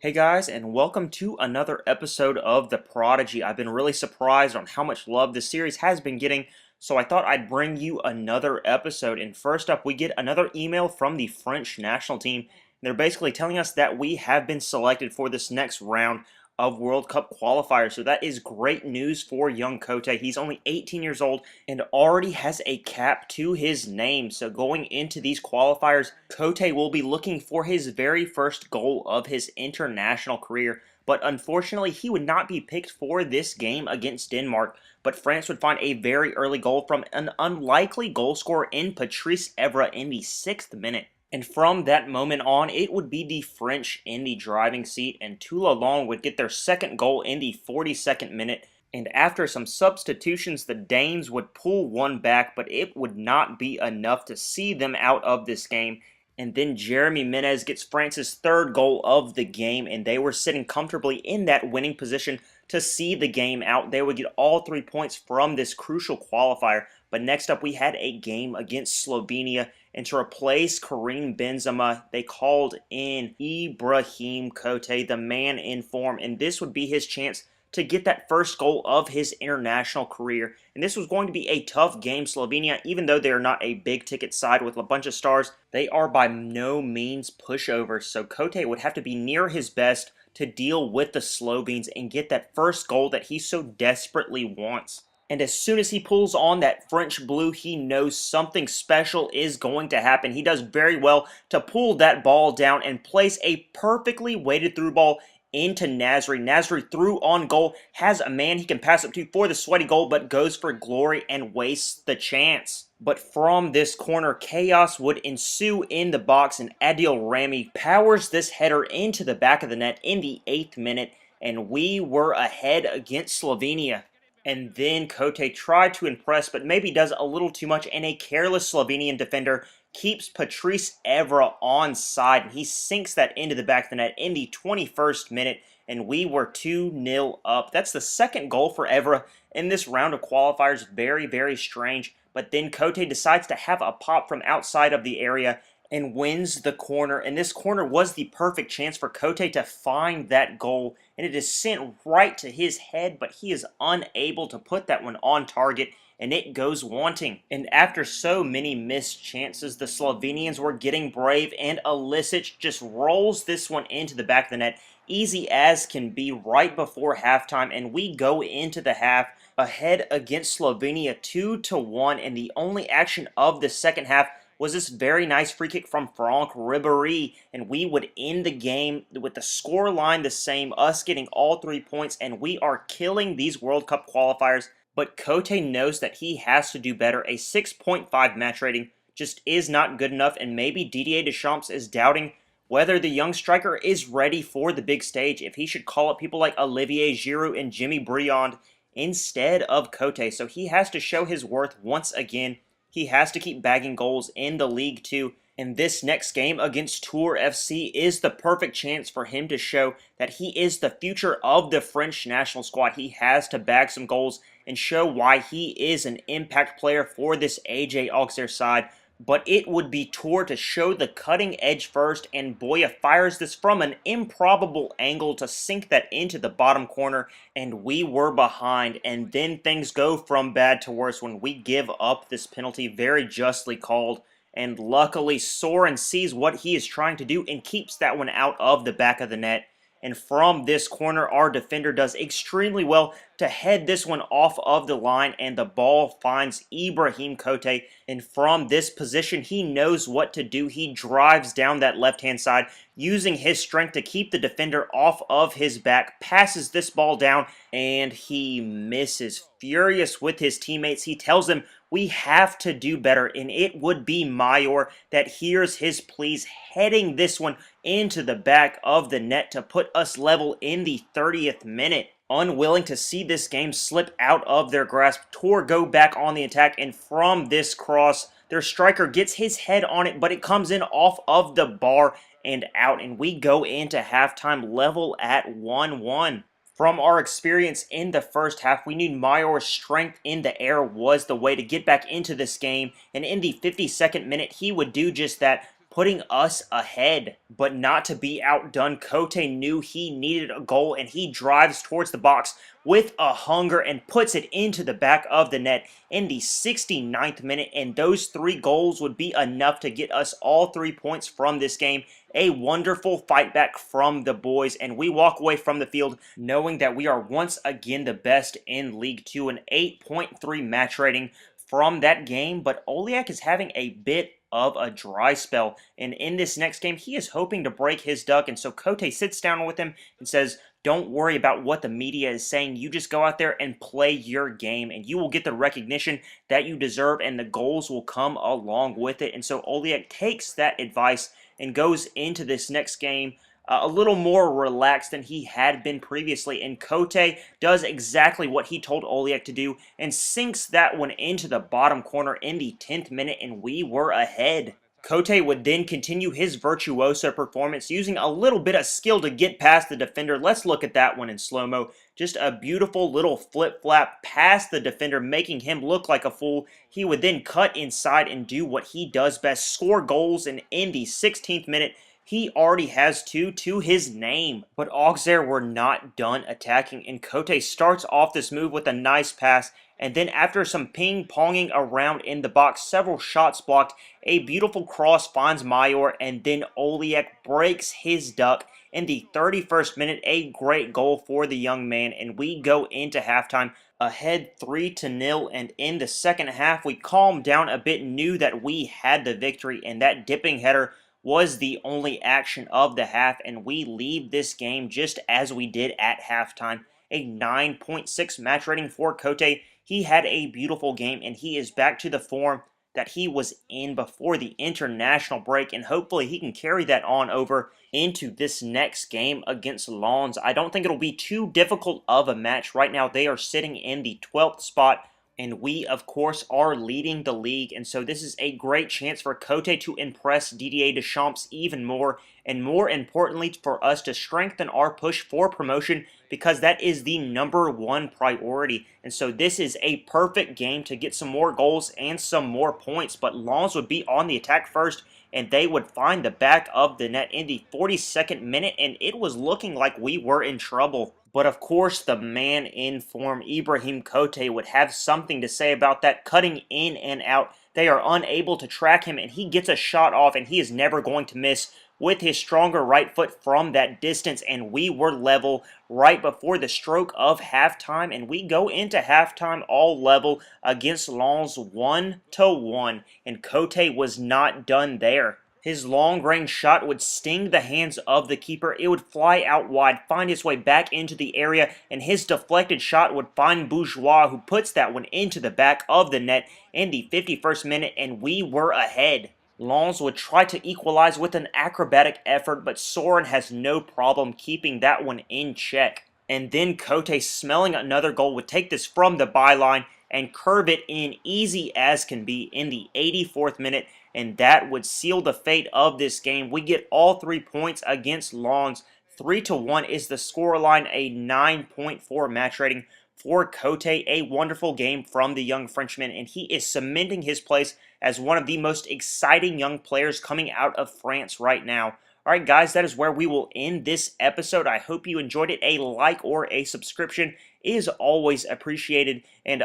Hey guys, and welcome to another episode of the Prodigy. I've been really surprised on how much love this series has been getting, so I thought I'd bring you another episode. And first up, we get another email from the French national team. They're basically telling us that we have been selected for this next round of World Cup qualifiers. So that is great news for young Côté. He's only 18 years old and already has a cap to his name. So going into these qualifiers, Côté will be looking for his very first goal of his international career. But unfortunately, he would not be picked for this game against Denmark. But France would find a very early goal from an unlikely goal scorer in Patrice Evra in the 6th minute. And from that moment on, it would be the French in the driving seat, and Toulon would get their second goal in the 42nd minute. And after some substitutions, the Danes would pull one back, but it would not be enough to see them out of this game. And then Jeremy Menez gets France's third goal of the game, and they were sitting comfortably in that winning position to see the game out. They would get all 3 points from this crucial qualifier. But next up, we had a game against Slovenia, and to replace Karim Benzema, they called in Ibrahim Côté, the man in form, and this would be his chance to get that first goal of his international career. And this was going to be a tough game. Slovenia, even though they are not a big-ticket side with a bunch of stars, they are by no means pushovers, so Côté would have to be near his best to deal with the Slovenes and get that first goal that he so desperately wants. And as soon as he pulls on that French blue, he knows something special is going to happen. He does very well to pull that ball down and place a perfectly weighted through ball into Nasri. Nasri through on goal, has a man he can pass up to for the sweaty goal, but goes for glory and wastes the chance. But from this corner, chaos would ensue in the box, and Adil Rami powers this header into the back of the net in the 8th minute, and we were ahead against Slovenia. And then Côté tried to impress, but maybe does a little too much, and a careless Slovenian defender keeps Patrice Evra onside, and he sinks that into the back of the net in the 21st minute, and we were 2-0 up. That's the second goal for Evra in this round of qualifiers. Very, very strange. But then Côté decides to have a pop from outside of the area and wins the corner, and this corner was the perfect chance for Côté to find that goal, and it is sent right to his head, but he is unable to put that one on target, and it goes wanting. And after so many missed chances, the Slovenians were getting brave, and Alisic just rolls this one into the back of the net, easy as can be, right before halftime, and we go into the half ahead against Slovenia 2-1, and the only action of the second half was this very nice free kick from Franck Ribéry, and we would end the game with the score line the same, us getting all 3 points, and we are killing these World Cup qualifiers. But Côté knows that he has to do better. A 6.5 match rating just is not good enough, and maybe Didier Deschamps is doubting whether the young striker is ready for the big stage, if he should call up people like Olivier Giroud and Jimmy Briand instead of Côté. So he has to show his worth once again. He has to keep bagging goals in the league too, and this next game against Tours FC is the perfect chance for him to show that he is the future of the French national squad. He has to bag some goals and show why he is an impact player for this AJ Auxerre side. But it would be Tours to show the cutting edge first, and Boya fires this from an improbable angle to sink that into the bottom corner, and we were behind, and then things go from bad to worse when we give up this penalty, very justly called, and luckily Soren sees what he is trying to do and keeps that one out of the back of the net. And from this corner, our defender does extremely well to head this one off of the line, and the ball finds Ibrahim Côté. And from this position, he knows what to do. He drives down that left-hand side, using his strength to keep the defender off of his back, passes this ball down, and he misses. Furious with his teammates, he tells them, "We have to do better," and it would be Mayor that hears his pleas, heading this one into the back of the net to put us level in the 30th minute. Unwilling to see this game slip out of their grasp, Tours go back on the attack, and from this cross, their striker gets his head on it, but it comes in off of the bar and out, and we go into halftime level at 1-1. From our experience in the first half, we knew Mayor's strength in the air was the way to get back into this game, and in the 52nd minute, he would do just that, putting us ahead. But not to be outdone, Côté knew he needed a goal, and he drives towards the box with a hunger and puts it into the back of the net in the 69th minute, and those 3 goals would be enough to get us all 3 points from this game. A wonderful fight back from the boys, and we walk away from the field knowing that we are once again the best in League 2, an 8.3 match rating from that game. But Oliak is having a bit of a dry spell, and in this next game he is hoping to break his duck, and so Côté sits down with him and says, don't worry about what the media is saying. You just go out there and play your game, and you will get the recognition that you deserve, and the goals will come along with it. And so Oliak takes that advice and goes into this next game a little more relaxed than he had been previously. And Côté does exactly what he told Oliak to do and sinks that one into the bottom corner in the 10th minute, and we were ahead. Côté would then continue his virtuoso performance, using a little bit of skill to get past the defender. Let's look at that one in slow-mo. Just a beautiful little flip-flap past the defender, making him look like a fool. He would then cut inside and do what he does best, score goals, and in the 16th minute, he already has 2 to his name. But Auxerre were not done attacking, and Côté starts off this move with a nice pass, and then after some ping-ponging around in the box, several shots blocked, a beautiful cross finds Mayor, and then Oliak breaks his duck in the 31st minute. A great goal for the young man, and we go into halftime ahead 3-0, and in the second half we calmed down a bit, knew that we had the victory, and that dipping header was the only action of the half, and we leave this game just as we did at halftime. A 9.6 match rating for Côté. He had a beautiful game, and he is back to the form that he was in before the international break, and hopefully he can carry that on over into this next game against Lens. I don't think it'll be too difficult of a match. Right now they are sitting in the 12th spot, and we, of course, are leading the league, and so this is a great chance for Côté to impress Didier Deschamps even more, and more importantly, for us to strengthen our push for promotion, because that is the #1 priority. And so this is a perfect game to get some more goals and some more points, but Lens would be on the attack first, and they would find the back of the net in the 42nd minute, and it was looking like we were in trouble. But of course, the man in form, Ibrahim Côté, would have something to say about that, cutting in and out. They are unable to track him, and he gets a shot off, and he is never going to miss with his stronger right foot from that distance, and we were level right before the stroke of halftime, and we go into halftime all level against Lens 1-1, and Côté was not done there. His long-range shot would sting the hands of the keeper. It would fly out wide, find its way back into the area, and his deflected shot would find Bourgeois, who puts that one into the back of the net in the 51st minute, and we were ahead. Lens would try to equalize with an acrobatic effort, but Soren has no problem keeping that one in check. And then Côté, smelling another goal, would take this from the byline and curve it in easy as can be in the 84th minute, and that would seal the fate of this game. We get all 3 points against Lens. 3-1 is the scoreline, a 9.4 match rating for Côté. A wonderful game from the young Frenchman, and he is cementing his place as one of the most exciting young players coming out of France right now. Alright guys, that is where we will end this episode. I hope you enjoyed it. A like or a subscription is always appreciated, and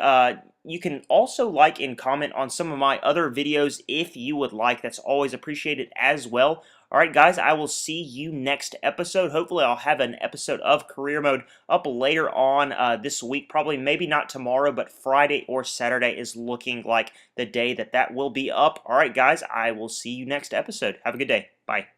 you can also like and comment on some of my other videos if you would like. That's always appreciated as well. Alright guys, I will see you next episode. Hopefully I'll have an episode of Career Mode up later on this week. Probably maybe not tomorrow, but Friday or Saturday is looking like the day that will be up. Alright guys, I will see you next episode. Have a good day. Bye.